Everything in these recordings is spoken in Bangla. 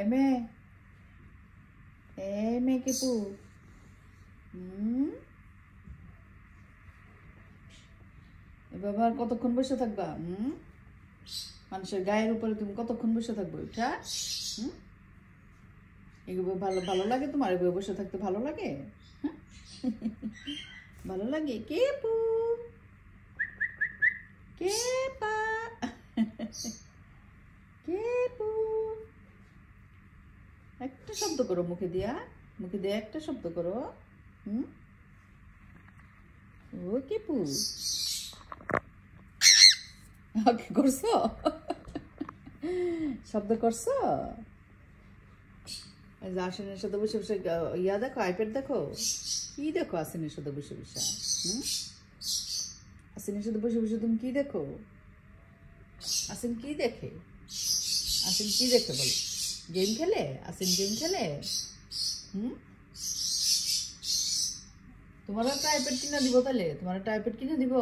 এমে এমে কেপু এভাবে আর কতক্ষণ বসে থাকবা? মানুষের গায়ের উপরে তুমি কতক্ষণ বসে থাকবে? ওইটা এগুলো ভালো ভালো লাগে তোমার? এভাবে বসে থাকতে ভালো লাগে? ভালো লাগে? কেপু কেপা কেপু একটা শব্দ করো মুখে দিয়া একটা শব্দ করো। ও কেপু ওকে করছো? শব্দ করছো? আসিনের সাথে বসে বসে ইয়া দেখো, আইপ্যাড দেখো, কি দেখো আসিনের সাথে বসে বসে? আসিনের সাথে বসে বসে তুমি কি দেখো? আসিন কি দেখে? আসিন কি দেখে বলো? গেম খেলে? আসিন গেম খেলে? তোমার একটা আইপ্যাড কিনে দিব তাহলে? তোমার একটা আইপ্যাড কিনে দিব?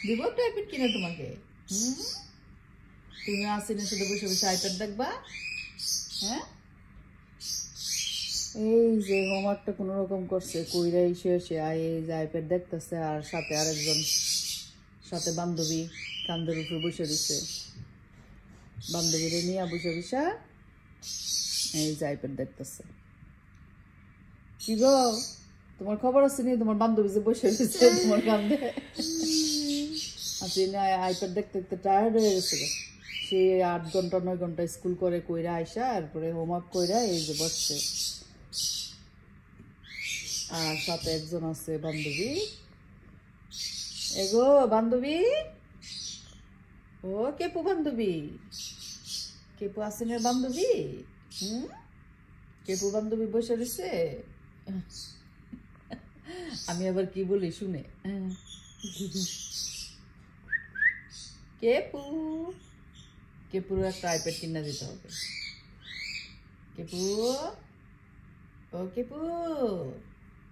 দিব একটা আইপ্যাড কিনে তোমাকে? তুমি আসিনের সাথে বসে বসে আইপ্যাড দেখবা? হ্যাঁ, এই যে হোমওয়ার্কটা কোনো রকম করছে, কইরা এসে এই যে আইপ্যাড দেখতেছে, আর সাথে আরেকজন, সাথে বান্ধবী কান্দের উপরে বসে দিচ্ছে, বান্ধবীরে নিয়ে বসে বসে এই যে আইপ্যাড দেখতেছে। কি গো, তোমার খবর আছে নি? তোমার বান্ধবী যে বসে দিচ্ছে তোমার কান্দে, আসিন আইপ্যাড দেখতে দেখতে টায়ার্ড হয়ে গেছে। সে 8 ঘন্টা 9 ঘন্টা স্কুল করে কইরা আইসা তারপরে হোমওয়ার্ক কইরা এই যে বসছে, আর সাথে একজন আছে বান্ধবী। এগো বান্ধবী, ও কেপু বান্ধবী, কেপু আসিনের বান্ধবী। কেপু বান্ধবী বসে রয়েছে। আমি আবার কি বলি শুনে? কেপু, কেপুর একটা আইপ্যাড কিনে দিতে হবে। কেপু, ও কেপু,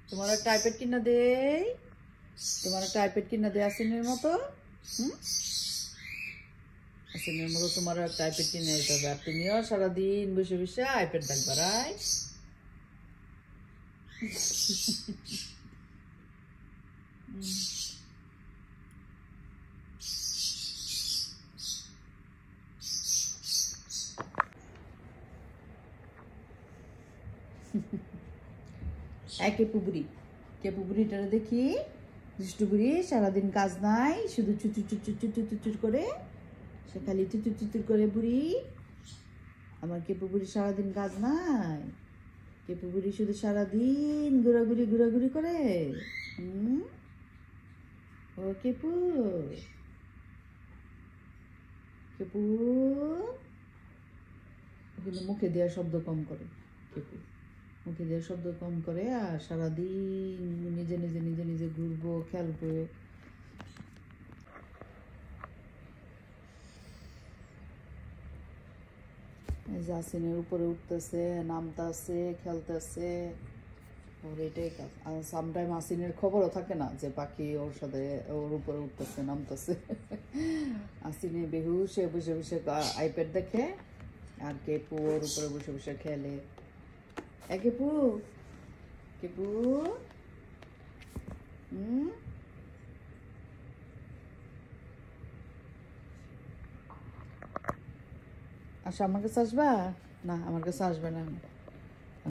তোমার একটা আইপ্যাড কিনা দে, তোমার একটা আইপ্যাড কিনা দে আসিনের মতো। আসিনের মতো তোমারও একটা আইপ্যাড কিনে দিতে হবে, আর তুমিও সারাদিন বসে বসে আইপ্যাড দেখবা, রাইট? কেপু বুড়ি, কেপু বুড়িটারে দেখি, দুষ্টু বুড়ি, সারাদিন কাজ নাই, শুধু চুচুর চুচুর চুচুর চুচুর করে, সে খালি চুচুর চুচুর করে। বুড়ি, আমার কেপু বুড়ি সারাদিন কাজ নাই, কেপু বুড়ি শুধু সারাদিন ঘোরাঘুরি ঘোরাঘুরি করে। ও কেপু, কেপু কিন্তু মুখে দেওয়ার শব্দ কম করে, কেপু মুখে দেওয়ার শব্দ কম করে, আর সারাদিন নিজে নিজে নিজে নিজে ঘুরবো, খেলবো। আসিনের উপরে উঠতেছে, নামতেছে, খেলতেছে, ওর এটাই কাজ। আর সামটাইম আসিনের খবরও থাকে না যে পাখি ওর সাথে ওর উপরে উঠতেছে নামতেছে। আসিনে বেহুশে বসে বসে আইপ্যাড দেখে, আর কেপু ওর উপরে বসে বসে খেলে। কেপু, কেপু, আচ্ছা আমার কাছে আসবা? না, আমার কাছে আসবে না।